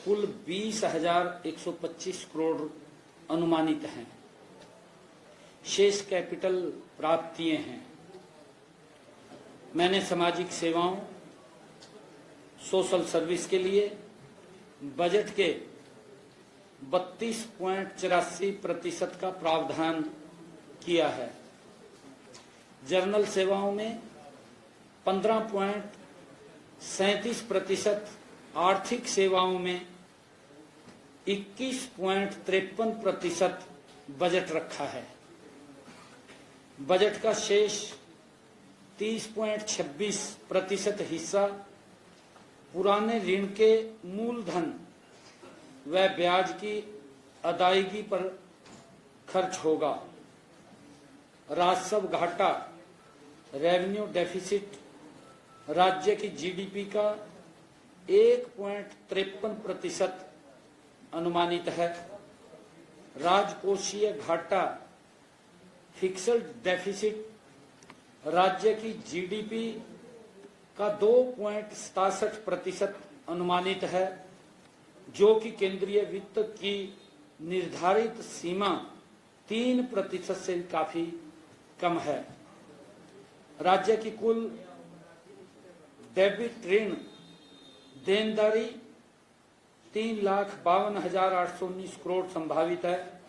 कुल 20,125 करोड़ अनुमानित हैं। शेष कैपिटल प्राप्तियां हैं। मैंने सामाजिक सेवाओं, सोशल सर्विस के लिए बजट के 32.84% का प्रावधान किया है। जनरल सेवाओं में 15.37%, आर्थिक सेवाओं में 21.53% बजट रखा है। बजट का शेष 30.26% हिस्सा पुराने ऋण के मूलधन व ब्याज की अदायगी पर खर्च होगा। राजस्व घाटा, रेवेन्यू डेफिसिट राज्य की जीडीपी का 1.53% अनुमानित है। राजकोषीय घाटा, फिक्स्ड डेफिसिट राज्य की जीडीपी का 2.67% अनुमानित है, जो कि केंद्रीय वित्त की निर्धारित सीमा 3% से काफी कम है। राज्य की कुल डेबिट ऋण देनदारी 3,52,819 करोड़ संभावित है,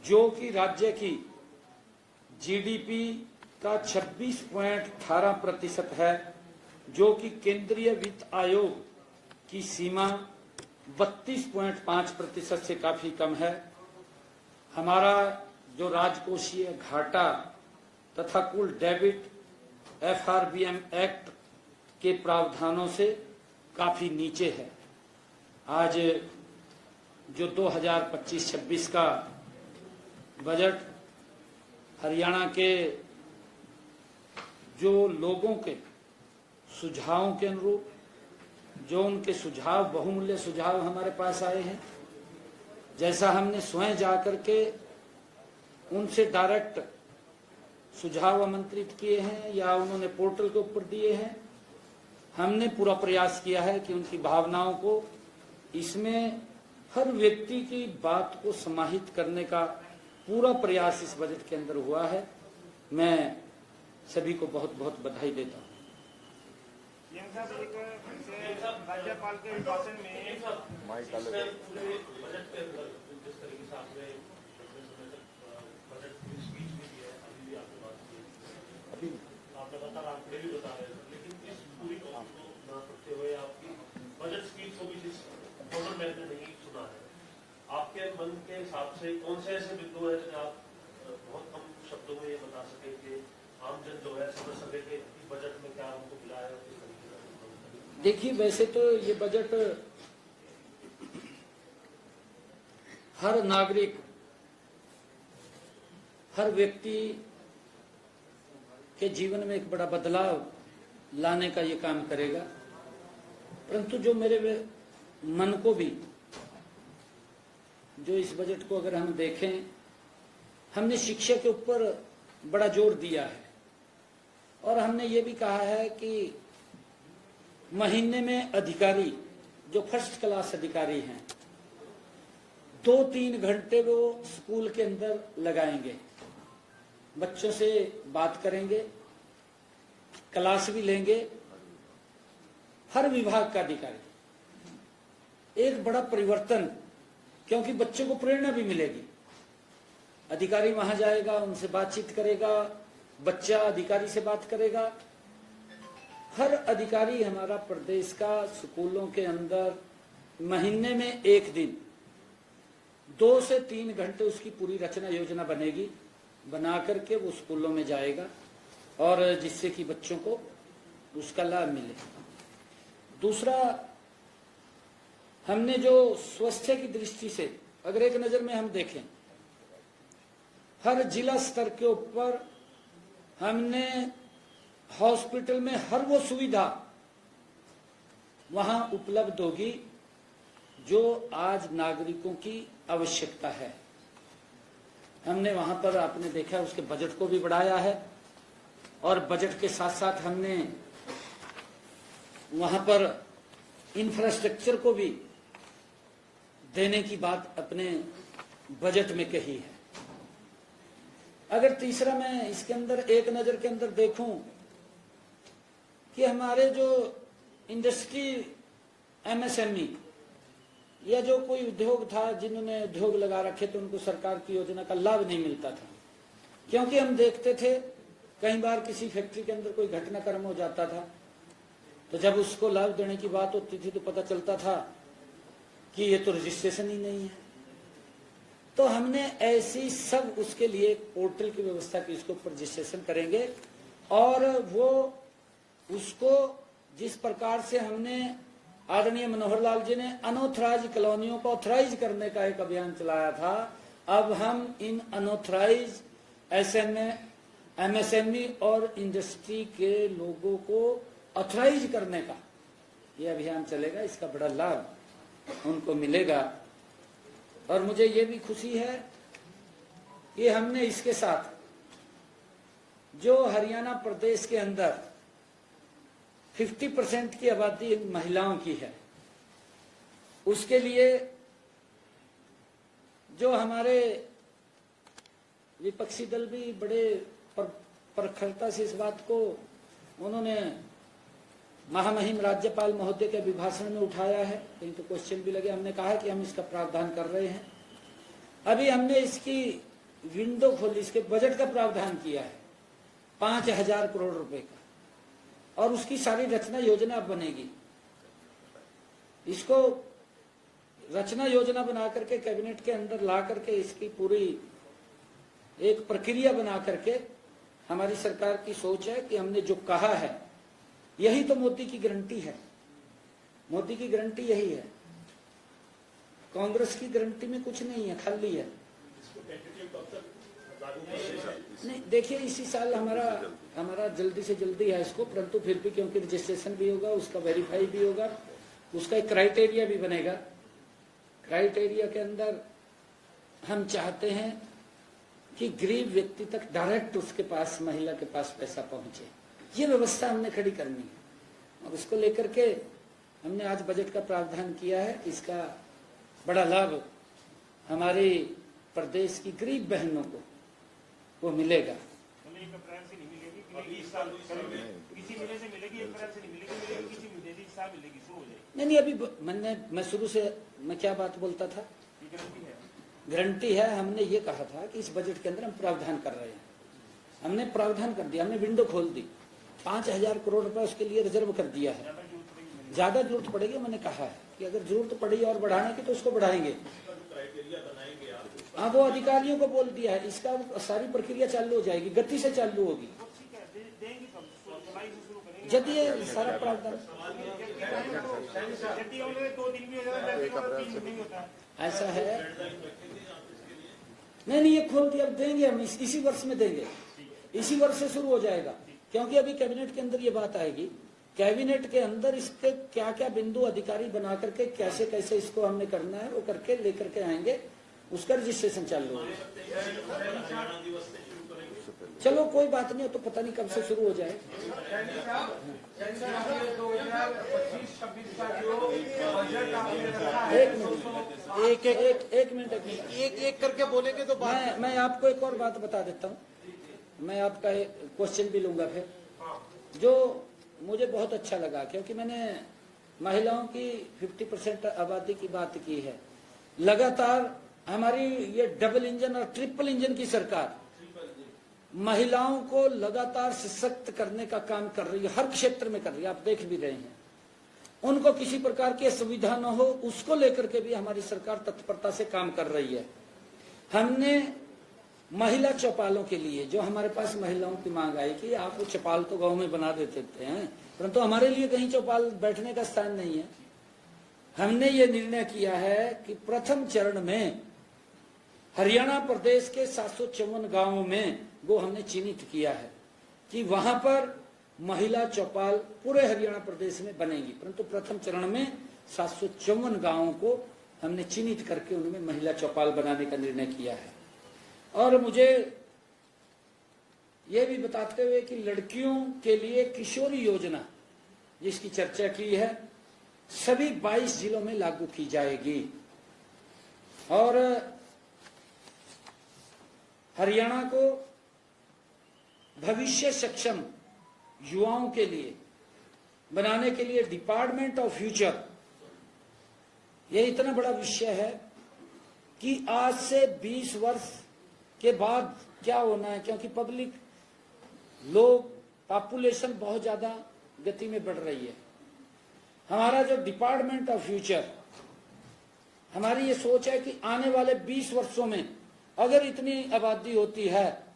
जो कि राज्य की जीडीपी का 26.18% है, जो कि केंद्रीय वित्त आयोग की सीमा 32.5% से काफी कम है। हमारा जो राजकोषीय घाटा तथा कुल डेबिट FRBM एक्ट के प्रावधानों से काफी नीचे है। आज जो 2025-26 का बजट हरियाणा के जो लोगों के सुझावों के अनुरूप, जो उनके सुझाव, बहुमूल्य सुझाव हमारे पास आए हैं, जैसा हमने स्वयं जाकर के उनसे डायरेक्ट सुझाव आमंत्रित किए हैं या उन्होंने पोर्टल के ऊपर दिए हैं, हमने पूरा प्रयास किया है कि उनकी भावनाओं को, इसमें हर व्यक्ति की बात को समाहित करने का पूरा प्रयास इस बजट के अंदर हुआ है। मैं सभी को बहुत बहुत बधाई देता हूँ। राज्यपाल के अभिभाषण में अभी आप लगातार आंकड़े भी बता रहे हैं, लेकिन इस पूरी बात को ना करते हुए आपकी बजट स्पीच को भी जिस मैंने नहीं सुना है, आपके मन के हिसाब से कौन से ऐसे बिंदु है जो आप बहुत कम शब्दों में ये बता सके कि आमजन जो है समझ सके कि बजट में क्या हमको मिला है? देखिए, वैसे तो ये बजट हर नागरिक, हर व्यक्ति के जीवन में एक बड़ा बदलाव लाने का ये काम करेगा, परंतु जो मेरे मन को भी, जो इस बजट को अगर हम देखें, हमने शिक्षा के ऊपर बड़ा जोर दिया है और हमने ये भी कहा है कि महीने में अधिकारी, जो फर्स्ट क्लास अधिकारी हैं, 2-3 घंटे वो स्कूल के अंदर लगाएंगे, बच्चों से बात करेंगे, क्लास भी लेंगे। हर विभाग का अधिकारी, एक बड़ा परिवर्तन, क्योंकि बच्चों को प्रेरणा भी मिलेगी। अधिकारी वहां जाएगा, उनसे बातचीत करेगा, बच्चा अधिकारी से बात करेगा। हर अधिकारी हमारा प्रदेश का स्कूलों के अंदर महीने में एक दिन 2 से 3 घंटे उसकी पूरी रचना योजना बनेगी, बना करके वो स्कूलों में जाएगा और जिससे कि बच्चों को उसका लाभ मिले। दूसरा, हमने जो स्वास्थ्य की दृष्टि से अगर एक नजर में हम देखें, हर जिला स्तर के ऊपर हमने हॉस्पिटल में हर वो सुविधा वहां उपलब्ध होगी जो आज नागरिकों की आवश्यकता है। हमने वहां पर, आपने देखा, उसके बजट को भी बढ़ाया है और बजट के साथ साथ हमने वहां पर इंफ्रास्ट्रक्चर को भी देने की बात अपने बजट में कही है। अगर तीसरा मैं इसके अंदर एक नजर के अंदर देखूं कि हमारे जो इंडस्ट्री एमएसएमई या जो कोई उद्योग था, जिन्होंने उद्योग लगा रखे थे, उनको सरकार की योजना का लाभ नहीं मिलता था। क्योंकि हम देखते थे कई बार किसी फैक्ट्री के अंदर कोई घटनाक्रम हो जाता था, तो जब उसको लाभ देने की बात होती थी तो पता चलता था कि ये तो रजिस्ट्रेशन ही नहीं है। तो हमने ऐसी सब उसके लिए एक पोर्टल की व्यवस्था की, इसको ऊपर रजिस्ट्रेशन करेंगे और वो उसको जिस प्रकार से हमने आदरणीय मनोहर लाल जी ने अनऑथराइज कॉलोनियों को ऑथराइज करने का एक अभियान चलाया था, अब हम इन अनऑथराइज एमएसएमई और इंडस्ट्री के लोगों को ऑथराइज करने का ये अभियान चलेगा। इसका बड़ा लाभ उनको मिलेगा और मुझे ये भी खुशी है कि हमने इसके साथ जो हरियाणा प्रदेश के अंदर 50% की आबादी महिलाओं की है, उसके लिए जो हमारे विपक्षी दल भी बड़े प्रखरता से इस बात को उन्होंने महामहिम राज्यपाल महोदय के अभिभाषण में उठाया है, कहीं तो क्वेश्चन भी लगे। हमने कहा है कि हम इसका प्रावधान कर रहे हैं। अभी हमने इसकी विंडो खोली, इसके बजट का प्रावधान किया है 5,000 करोड़ रुपए का और उसकी सारी रचना योजना अब बनेगी। इसको रचना योजना बना करके कैबिनेट के अंदर ला करके इसकी पूरी एक प्रक्रिया बना करके हमारी सरकार की सोच है कि हमने जो कहा है यही तो मोदी की गारंटी है। मोदी की गारंटी यही है, कांग्रेस की गारंटी में कुछ नहीं है, खाली है। नहीं देखिए, इसी साल हमारा जल्दी से जल्दी है इसको, परंतु फिर भी क्योंकि रजिस्ट्रेशन भी होगा, उसका वेरीफाई भी होगा, उसका एक क्राइटेरिया भी बनेगा। क्राइटेरिया के अंदर हम चाहते हैं कि गरीब व्यक्ति तक डायरेक्ट उसके पास, महिला के पास पैसा पहुंचे, ये व्यवस्था हमने खड़ी करनी है और उसको लेकर के हमने आज बजट का प्रावधान किया है। इसका बड़ा लाभ हमारे प्रदेश की गरीब बहनों को वो मिलेगा। नहीं, अभी मैं शुरू से मैं क्या बात बोलता था, गारंटी है। हमने ये कहा था कि इस बजट के अंदर हम प्रावधान कर रहे हैं, हमने प्रावधान कर दिया, हमने विंडो खोल दी, 5,000 करोड़ रुपए उसके लिए रिजर्व कर दिया है। ज्यादा जरूरत पड़ेगी, मैंने कहा है कि अगर जरूरत पड़ी और बढ़ाने की तो उसको बढ़ाएंगे। हाँ, वो अधिकारियों को बोल दिया है, इसका सारी प्रक्रिया चालू हो जाएगी, गति से चालू होगी यदि ये सारा प्रावधान। ऐसा है, नहीं ये खोल दिया, अब देंगे हम, इसी वर्ष में देंगे, इसी वर्ष से शुरू हो जाएगा। क्योंकि अभी कैबिनेट के अंदर ये बात आएगी, कैबिनेट के अंदर इसके क्या क्या बिंदु अधिकारी बना करके कैसे कैसे इसको हमने करना है वो करके लेकर के आएंगे, उसका रजिस्ट्रेशन चालू होगा। चलो कोई बात नहीं, तो पता नहीं कब से शुरू हो जाए। एक मिनट एक करके बोलेंगे तो मैं आपको एक और बात बता देता हूँ। मैं आपका क्वेश्चन भी लूंगा फिर, जो मुझे बहुत अच्छा लगा, क्योंकि मैंने महिलाओं की 50% आबादी की बात की है। लगातार हमारी ये डबल इंजन और ट्रिपल इंजन की सरकार महिलाओं को लगातार सशक्त करने का काम कर रही है, हर क्षेत्र में कर रही है, आप देख भी रहे हैं। उनको किसी प्रकार की असुविधा न हो, उसको लेकर के भी हमारी सरकार तत्परता से काम कर रही है। हमने महिला चौपालों के लिए, जो हमारे पास महिलाओं की मांग आई कि आप वो चौपाल तो गांव में बना देते हैं, परंतु हमारे लिए कहीं चौपाल बैठने का स्थान नहीं है। हमने ये निर्णय किया है कि प्रथम चरण में हरियाणा प्रदेश के 754 गांवों में वो हमने चिन्हित किया है कि वहां पर महिला चौपाल पूरे हरियाणा प्रदेश में बनेगी, परंतु प्रथम चरण में 754 गांवों को हमने चिन्हित करके उनमें महिला चौपाल बनाने का निर्णय किया है। और मुझे ये भी बताते हुए कि लड़कियों के लिए किशोरी योजना जिसकी चर्चा की है, सभी 22 जिलों में लागू की जाएगी। और हरियाणा को भविष्य सक्षम युवाओं के लिए बनाने के लिए डिपार्टमेंट ऑफ फ्यूचर, यह इतना बड़ा विषय है कि आज से 20 वर्ष के बाद क्या होना है, क्योंकि पब्लिक लोग पॉपुलेशन बहुत ज्यादा गति में बढ़ रही है। हमारा जो डिपार्टमेंट ऑफ फ्यूचर, हमारी ये सोच है कि आने वाले 20 वर्षों में अगर इतनी आबादी होती है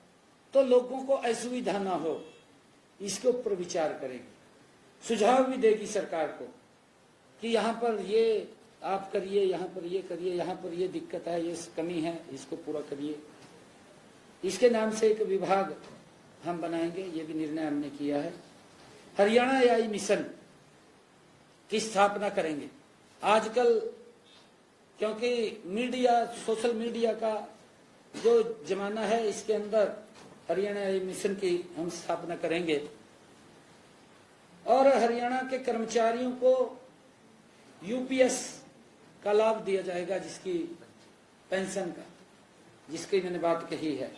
तो लोगों को असुविधा ना हो, इसके ऊपर विचार करेगी, सुझाव भी देगी सरकार को कि यहाँ पर ये आप करिए, यहाँ पर ये करिए, यहाँ पर ये दिक्कत है, ये कमी है, इसको पूरा करिए। इसके नाम से एक विभाग हम बनाएंगे, ये भी निर्णय हमने किया है। हरियाणा एआई मिशन की स्थापना करेंगे। आजकल क्योंकि मीडिया, सोशल मीडिया का जो जमाना है, इसके अंदर हरियाणा एआई मिशन की हम स्थापना करेंगे और हरियाणा के कर्मचारियों को यूपीएस का लाभ दिया जाएगा, जिसकी पेंशन का, जिसकी मैंने बात कही है।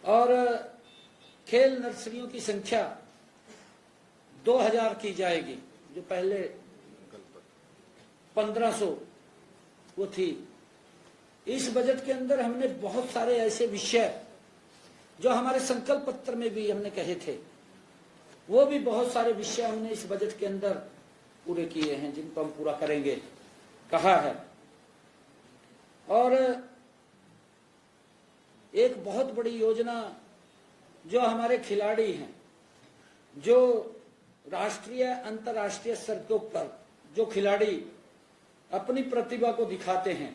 और खेल नर्सरियों की संख्या 2000 की जाएगी, जो पहले 1500 वो थी। इस बजट के अंदर हमने बहुत सारे ऐसे विषय जो हमारे संकल्प पत्र में भी हमने कहे थे, वो भी बहुत सारे विषय हमने इस बजट के अंदर पूरे किए हैं, जिनको हम पूरा करेंगे कहा है। और एक बहुत बड़ी योजना जो हमारे खिलाड़ी हैं, जो राष्ट्रीय अंतर्राष्ट्रीय स्तर के ऊपर जो खिलाड़ी अपनी प्रतिभा को दिखाते हैं,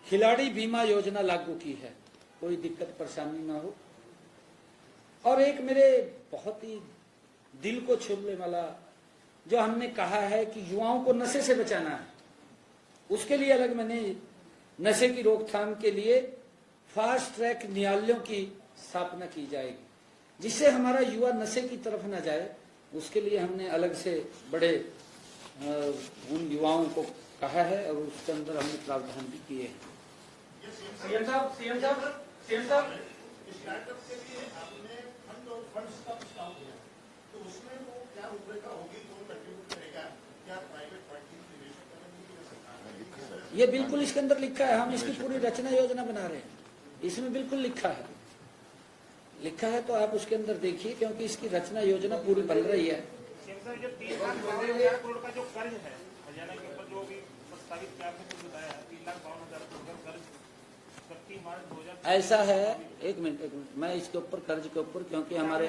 खिलाड़ी बीमा योजना लागू की है, कोई दिक्कत परेशानी ना हो। और एक मेरे बहुत ही दिल को छूने वाला जो हमने कहा है कि युवाओं को नशे से बचाना है, उसके लिए अलग मैंने नशे की रोकथाम के लिए फास्ट ट्रैक न्यायालयों की स्थापना की जाएगी, जिससे हमारा युवा नशे की तरफ न जाए। उसके लिए हमने अलग से बड़े उन युवाओं को कहा है और उसके अंदर हमने प्रावधान भी किए हैं। सीएम साहब स्टार्टअप के लिए आपने फंड और फंड्स का प्रस्ताव किया, तो उसमें वो क्या रूपरेखा होगी, कौन कंट्रीब्यूट करेगा, क्या प्राइवेट पार्टी निवेशक करेंगे या सरकार? ये बिल्कुल इसके अंदर लिखा है, हम इसकी पूरी रचना योजना बना रहे हैं, इसमें बिल्कुल लिखा है तो आप उसके अंदर देखिए, क्योंकि इसकी रचना योजना पूरी बन रही है। जो 3,52,000 करोड़ का जो कर्ज है हरियाणा के ऊपर, जो भी प्रस्तावित किया आपने कुछ बताया, 3,52,000 करोड़ का कर्ज 31 मार्च 2000। ऐसा है, एक मिनट मैं इसके ऊपर कर्ज के ऊपर, क्योंकि हमारे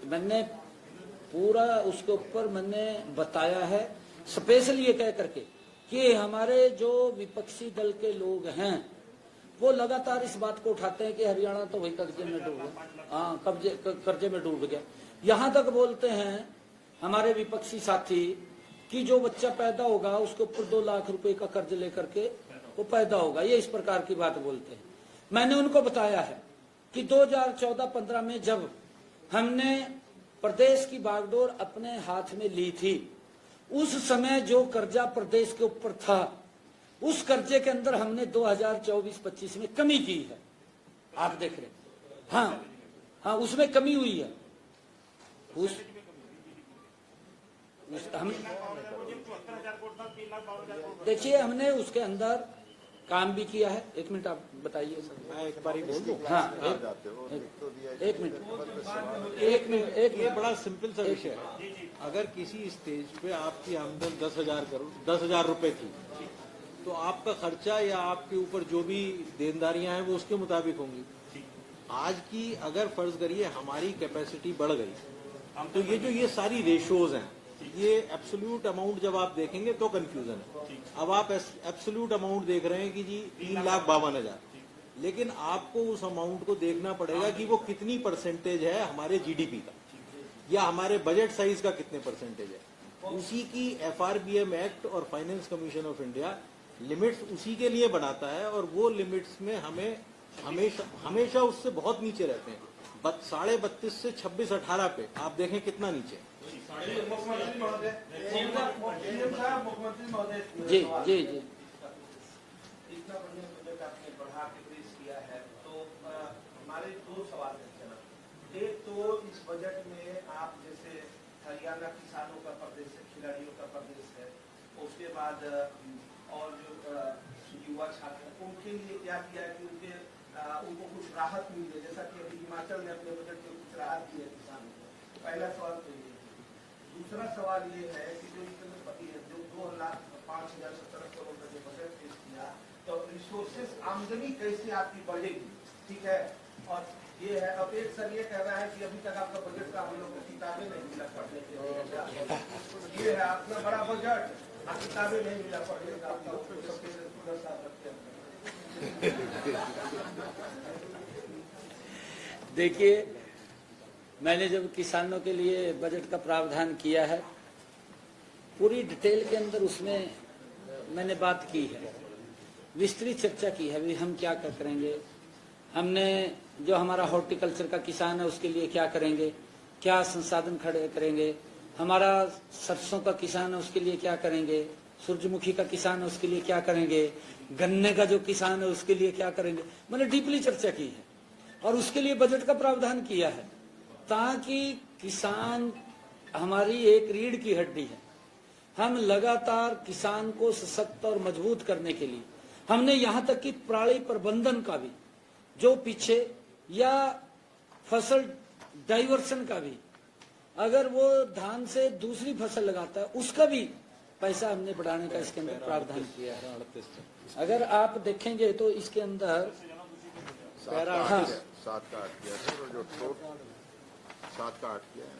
मैंने पूरा उसके ऊपर मैंने बताया है स्पेशली ये कह करके कि हमारे जो विपक्षी दल के लोग हैं वो लगातार इस बात को उठाते हैं कि हरियाणा तो वही कर्जे में डूब गया, हाँ कर्जे में डूब गया। यहाँ तक बोलते हैं हमारे विपक्षी साथी कि जो बच्चा पैदा होगा उसके ऊपर 2 लाख रुपए का कर्ज लेकर के वो पैदा होगा, ये इस प्रकार की बात बोलते हैं। मैंने उनको बताया है कि 2014-15 में जब हमने प्रदेश की बागडोर अपने हाथ में ली थी, उस समय जो कर्जा प्रदेश के ऊपर था, उस कर्जे के अंदर हमने 2024-25 में कमी की है, आप देख रहे। हाँ उसमें कमी हुई है। हम देखिए हमने उसके अंदर काम भी किया है। एक मिनट आप बताइए सर, मैं एक बार ही बोल दूं। हाँ एक मिनट ये बड़ा सिंपल सा विषय है। अगर किसी स्टेज पे आपकी आमदन 10,000 रुपए थी, तो आपका खर्चा या आपके ऊपर जो भी देनदारियां हैं वो उसके मुताबिक होंगी। आज की अगर फर्ज करिए हमारी कैपेसिटी बढ़ गई, तो ये सारी रेशोज हैं, ये एब्सोल्यूट अमाउंट जब आप देखेंगे तो कंफ्यूजन है। अब आप एब्सोल्यूट अमाउंट देख रहे हैं कि जी 3,52,000, लेकिन आपको उस अमाउंट को देखना पड़ेगा कि वो कितनी परसेंटेज है हमारे जीडीपी का, या हमारे बजट साइज का कितने परसेंटेज है। उसी की FRBM एक्ट और finance commission of India limits उसी के लिए बनाता है, और वो लिमिट्स में हमें हमेशा उससे बहुत नीचे रहते हैं। 32.5 से 26-18 पे आप देखें कितना नीचे। मुख्यमंत्री मंत्री महोदय, जी जी जी। इतना बढ़िया बजट आपने बढ़ा के पेश किया है, तो हमारे दो सवाल हैं जनाब। एक तो इस बजट में आप जैसे हरियाणा किसानों का प्रदेश है, खिलाड़ियों का प्रदेश है, उसके बाद और जो युवा छात्र हैं उनके लिए क्या किया है कि उनको कुछ राहत मिले, जैसा कि अभी हिमाचल ने अपने बजट में कुछ राहत दी है किसानों को। पहला सवाल तो ये है। दूसरा सवाल ये है कि जो जो 2,05,17 करोड़ का जो बजट पेश किया, तो रिसोर्सेस आमदनी कैसे आपकी बढ़ेगी, ठीक है। और ये है, अब एक सर ये कह रहा है कि अभी तक आपका बजट का हम लोग को किताबें नहीं मिला पढ़ने के लिए, ये है अपना बड़ा बजट, किताबें नहीं मिला पढ़ने का, आपका देखिए, मैंने जब किसानों के लिए बजट का प्रावधान किया है, पूरी डिटेल के अंदर उसमें मैंने बात की है, विस्तृत चर्चा की है, भी हम क्या क्या करेंगे, हमने जो हमारा हॉर्टिकल्चर का किसान है उसके लिए क्या करेंगे, क्या संसाधन खड़े करेंगे, हमारा सरसों का किसान है उसके लिए क्या करेंगे, सूरजमुखी का किसान है उसके लिए क्या करेंगे, गन्ने का जो किसान है उसके लिए क्या करेंगे। मैंने डीपली चर्चा की है और उसके लिए बजट का प्रावधान किया है, ताकि किसान हमारी एक रीढ़ की हड्डी है। हम लगातार किसान को सशक्त और मजबूत करने के लिए हमने यहाँ तक कि प्राणी प्रबंधन का भी, जो पीछे, या फसल डाइवर्सन का भी, अगर वो धान से दूसरी फसल लगाता है उसका भी पैसा हमने बढ़ाने का इसके अंदर प्रावधान किया है। अगर आप देखेंगे तो इसके अंदर 7 का 8 किया है, और जो 7 का 8 किया है,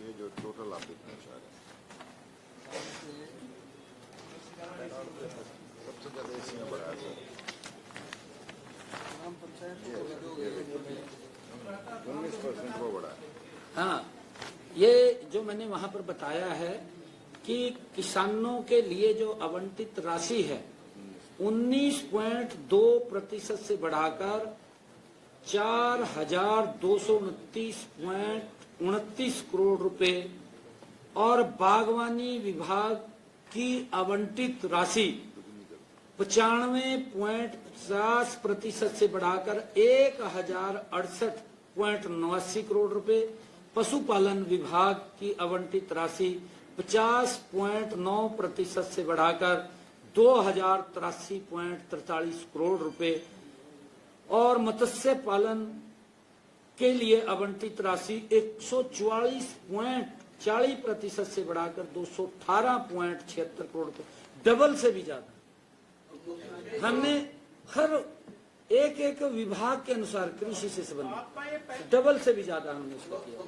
ये जो टोटल आप देखना चाह रहे हैं सबसे ज्यादा इसी में बढ़ा है। 19% वो बढ़ा है। हाँ, ये जो मैंने वहां पर बताया है कि किसानों के लिए जो आवंटित राशि है 19.2% से बढ़ाकर 4,229.29 करोड़ रुपए, और बागवानी विभाग की आवंटित राशि 95.50% से बढ़ाकर 1,068.89 करोड़ रुपए, पशुपालन विभाग की आवंटित राशि 50.9% से बढ़ाकर 2,083.43 करोड़ रुपए, और मत्स्य पालन के लिए आवंटित राशि 144.40% से बढ़ाकर 218.76 करोड़ रुपए, डबल से भी ज्यादा। हमने हर एक विभाग के अनुसार कृषि से संबंधित डबल से भी ज्यादा हमने उसको किया।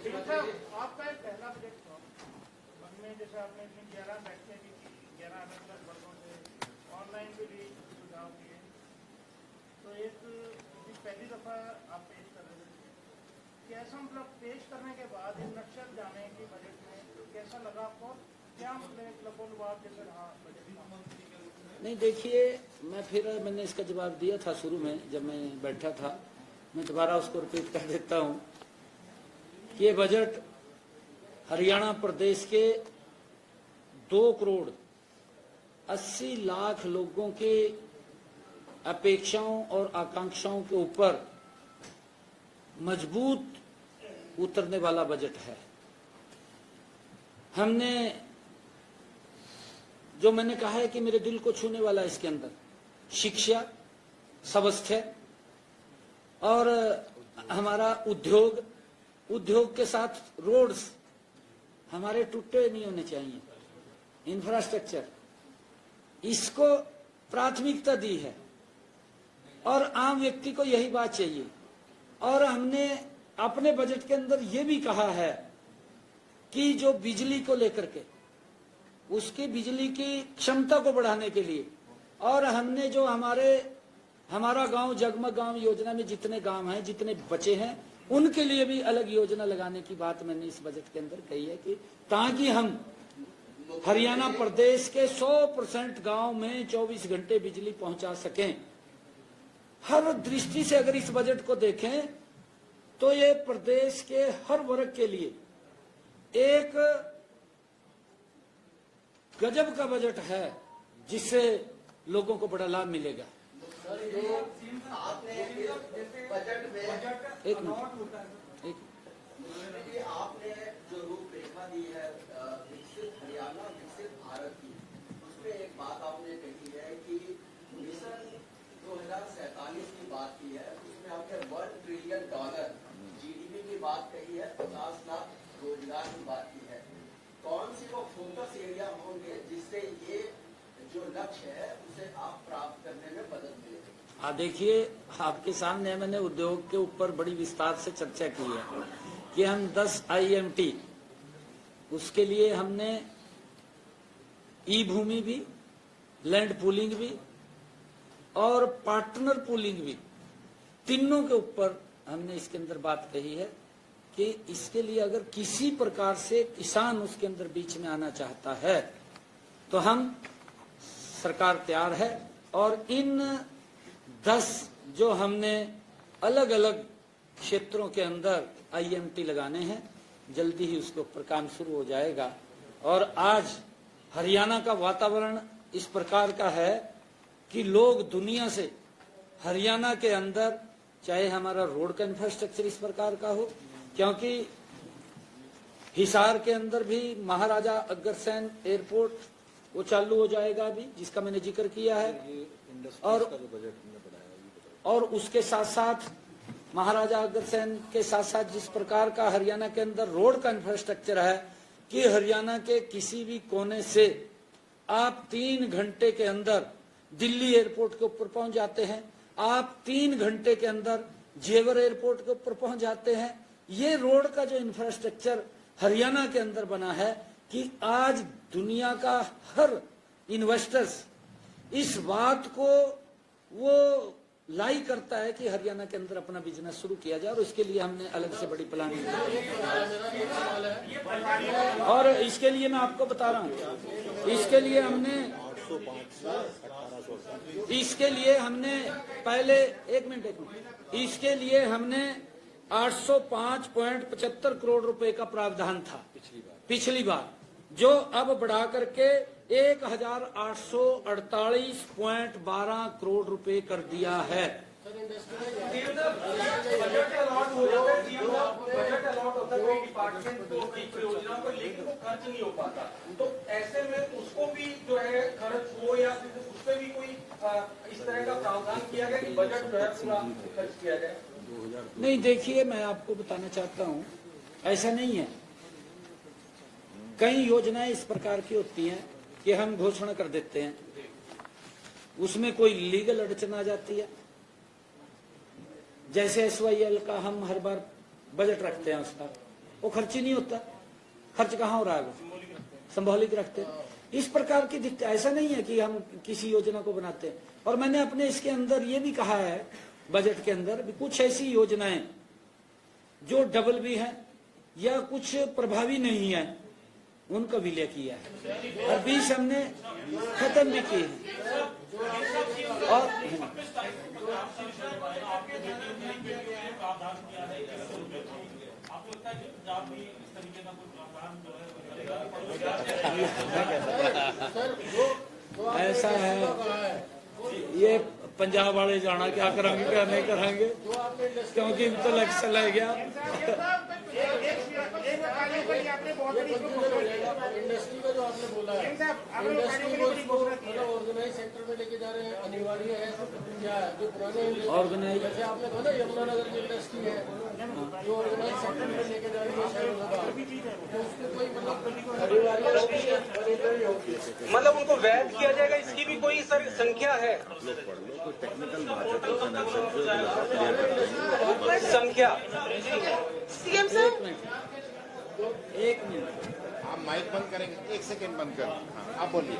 आपका एक पहला बजट था, उसमें जैसे आपने 11 बैठकें भी की, 11 अलग-अलग वर्गों से ऑनलाइन भी सुझाव दिए, तो एक पहली दफा आप पेश कर रहे थे, कैसा मतलब पेश करने के बाद इन नक्शल जाने की बजट में कैसा लगा आपको, क्या मतलब जैसे रहा बजट? नहीं, देखिए, मैंने इसका जवाब दिया था शुरू में जब मैं बैठा था, मैं दोबारा उसको रिपीट कर देता हूं कि ये बजट हरियाणा प्रदेश के 2,80,00,000 लोगों के अपेक्षाओं और आकांक्षाओं के ऊपर मजबूत उतरने वाला बजट है। हमने जो मैंने कहा है कि मेरे दिल को छूने वाला इसके अंदर शिक्षा, स्वास्थ्य और हमारा उद्योग के साथ रोड्स हमारे टूटे नहीं होने चाहिए, इंफ्रास्ट्रक्चर, इसको प्राथमिकता दी है और आम व्यक्ति को यही बात चाहिए। और हमने अपने बजट के अंदर ये भी कहा है कि जो बिजली को लेकर के उसकी बिजली की क्षमता को बढ़ाने के लिए, और हमने जो हमारा गांव जगमग गांव योजना में जितने गांव हैं, जितने बचे हैं, उनके लिए भी अलग योजना लगाने की बात मैंने इस बजट के अंदर कही है कि ताकि हम हरियाणा प्रदेश के 100% गांव में 24 घंटे बिजली पहुंचा सकें। हर दृष्टि से अगर इस बजट को देखें तो ये प्रदेश के हर वर्ग के लिए एक गजब का बजट है जिससे लोगों को बड़ा लाभ मिलेगा। आपने बजट में एक मिनट, आपने जो रूपरेखा दी है विकसित हरियाणा विकसित भारत की, उसमें एक बात आपने कही है कि मिशन 2047 की बात की है, उसमें आपने $1 ट्रिलियन GDP की बात कही है, 50 लाख रोजगार की बात की है। कौन सी वो फोकस एरिया होंगे जिससे ये जो लक्ष्य है उसे आप प्राप्त करने में मदद मिलेगी? देखिए, आपके सामने मैंने उद्योग के ऊपर बड़ी विस्तार से चर्चा की है कि हम 10 IMT, उसके लिए हमने ई भूमि भी, लैंड पूलिंग भी और पार्टनर पूलिंग भी, तीनों के ऊपर हमने इसके अंदर बात कही है कि इसके लिए अगर किसी प्रकार से किसान उसके अंदर बीच में आना चाहता है तो हम सरकार तैयार है। और इन 10 जो हमने अलग अलग क्षेत्रों के अंदर IMT लगाने हैं, जल्दी ही उसके ऊपर काम शुरू हो जाएगा। और आज हरियाणा का वातावरण इस प्रकार का है कि लोग दुनिया से हरियाणा के अंदर, चाहे हमारा रोड का इंफ्रास्ट्रक्चर इस प्रकार का हो, क्योंकि हिसार के अंदर भी महाराजा अग्रसेन एयरपोर्ट वो चालू हो जाएगा अभी, जिसका मैंने जिक्र किया है। और उसके साथ साथ महाराजा अग्रसेन के साथ साथ जिस प्रकार का हरियाणा के अंदर रोड का इंफ्रास्ट्रक्चर है कि हरियाणा के किसी भी कोने से आप 3 घंटे के अंदर दिल्ली एयरपोर्ट के ऊपर पहुंच जाते हैं, आप 3 घंटे के अंदर जेवर एयरपोर्ट के ऊपर पहुंच जाते हैं। ये रोड का जो इंफ्रास्ट्रक्चर हरियाणा के अंदर बना है कि आज दुनिया का हर इन्वेस्टर्स इस बात को वो लाई करता है कि हरियाणा के अंदर अपना बिजनेस शुरू किया जाए। और इसके लिए हमने अलग से बड़ी प्लानिंग की। और इसके लिए मैं आपको बता रहा हूँ, इसके लिए हमने पहले एक मिनट इसके लिए हमने 805.75 करोड़ रुपए का प्रावधान था पिछली बार, जो अब बढ़ा करके 1848.12 करोड़ रुपए कर दिया है। बजट अलॉट होता है डिपार्टमेंट को परियोजना को, लेकिन वो खर्च नहीं हो पाता। तो ऐसे में उसको भी जो है खर्च हो या उस पर भी कोई इस तरह का प्रावधान किया गया कि बजट जो है पूरा खर्च किया जाए? नहीं, देखिए, मैं आपको बताना चाहता हूँ, ऐसा नहीं है। कई योजनाएं इस प्रकार की होती हैं कि हम घोषणा कर देते हैं, उसमें कोई लीगल अड़चन आ जाती है। जैसे SYL का हम हर बार बजट रखते हैं, उसका वो खर्च ही नहीं होता। खर्च कहाँ हो रहा है? वो सिंबॉलिक रखते हैं। इस प्रकार की दिक्कत ऐसा नहीं है कि हम किसी योजना को बनाते हैं। और मैंने अपने इसके अंदर ये भी कहा है, बजट के अंदर भी कुछ ऐसी योजनाएं जो डबल भी हैं या कुछ प्रभावी नहीं है, उनका विलय किया है और 20 हमने खत्म भी किए हैं। और ऐसा है, ये पंजाब वाले जाना क्या करेंगे क्या नहीं करेंगे, क्योंकि तो इलेक्शन लग गया। इंडस्ट्री का जो आपने बोला है, इंडस्ट्री को मतलब ऑर्गेनाइज सेक्टर में लेके जा रहे हैं, अनिवार्य है क्या? जो पुराने ऑर्गेनाइज, जैसे आपने कहा ना यमुनानगर की इंडस्ट्री है जो ऑर्गेनाइज सेक्टर में लेके जा रही है, तो उसको कोई मतलब अनिवार्य होगी, मतलब उनको वैध किया जाएगा, इसकी भी कोई सर संख्या है? संख्या सीएम सर, एक मिनट आप माइक बंद करेंगे, 1 सेकेंड बंद कर। हाँ, आप बोलिए,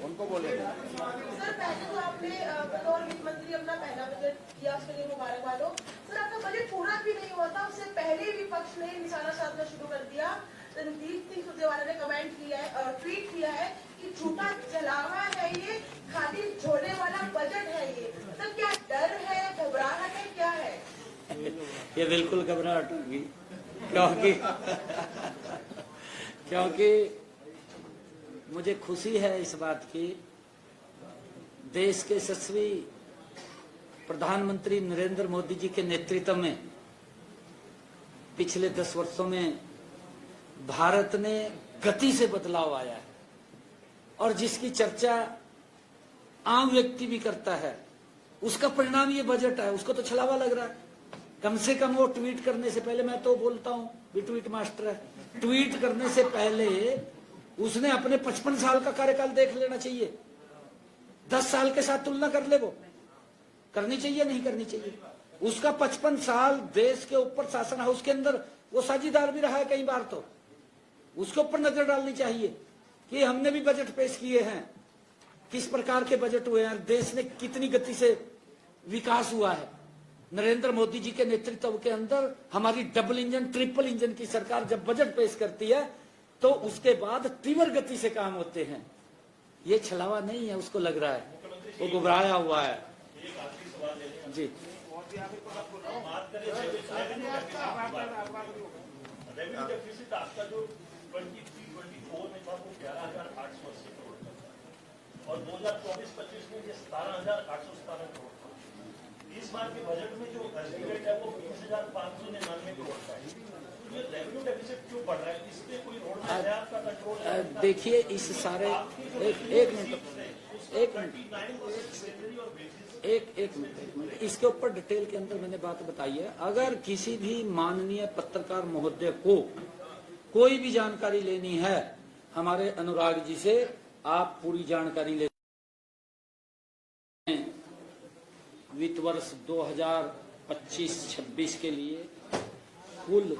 उनको बोलने सर पहले तो आपने बतौर वित्त मंत्री अपना पहला बजट किया, उसके लिए मुबारकबाद हो। सर आपका बजट पूरा भी नहीं हुआ था, उससे पहले विपक्ष ने निशाना साधना शुरू कर दिया। रणदीप सिंह सुरजेवाला ने कमेंट किया है, ट्वीट किया है कि झूठा जलावा है ये, खाली झोले वाला बजट है ये। सर क्या डर है, घबराहट है, क्या है? ये बिल्कुल घबराहट होगी, क्योंकि मुझे खुशी है इस बात की, देश के यशस्वी प्रधानमंत्री नरेंद्र मोदी जी के नेतृत्व में पिछले 10 वर्षों में भारत ने गति से बदलाव आया है और जिसकी चर्चा आम व्यक्ति भी करता है, उसका परिणाम ये बजट है। उसको तो छलावा लग रहा है। कम से कम वो ट्वीट करने से पहले, मैं तो बोलता हूं भी ट्वीट मास्टर है, ट्वीट करने से पहले उसने अपने 55 साल का कार्यकाल देख लेना चाहिए। 10 साल के साथ तुलना कर ले, वो करनी चाहिए नहीं करनी चाहिए। उसका 55 साल देश के ऊपर शासन हाउस के अंदर वो साझीदार भी रहा है कई बार, तो उसके ऊपर नजर डालनी चाहिए कि हमने भी बजट पेश किए हैं, किस प्रकार के बजट हुए हैं, देश ने कितनी गति से विकास हुआ है। नरेंद्र मोदी जी के नेतृत्व के अंदर हमारी डबल इंजन ट्रिपल इंजन की सरकार जब बजट पेश करती है तो उसके बाद तीव्र गति से काम होते हैं। ये छलावा नहीं है, उसको लग रहा है, वो घबराया हुआ है। जी रेवेन्यू डेफिसिट आपका जो 23-24 में था वो 11,880 करोड़ का और 2024-25 में ये 17,817 करोड़ था। इस बार के बजट में जो एस्टिमेट है वो 20,599 करोड़ का है। तो ये रेवेन्यू डेफिसिट क्यों बढ़ रहा है? इसमें कोई रोड मैप है आपका कंट्रोल? देखिए इस सारे एक मिनट इसके ऊपर डिटेल के अंदर मैंने बात बताई है। अगर किसी भी माननीय पत्रकार महोदय को कोई भी जानकारी लेनी है हमारे अनुराग जी से, आप पूरी जानकारी ले। वित्त वर्ष 2025-26 के लिए कुल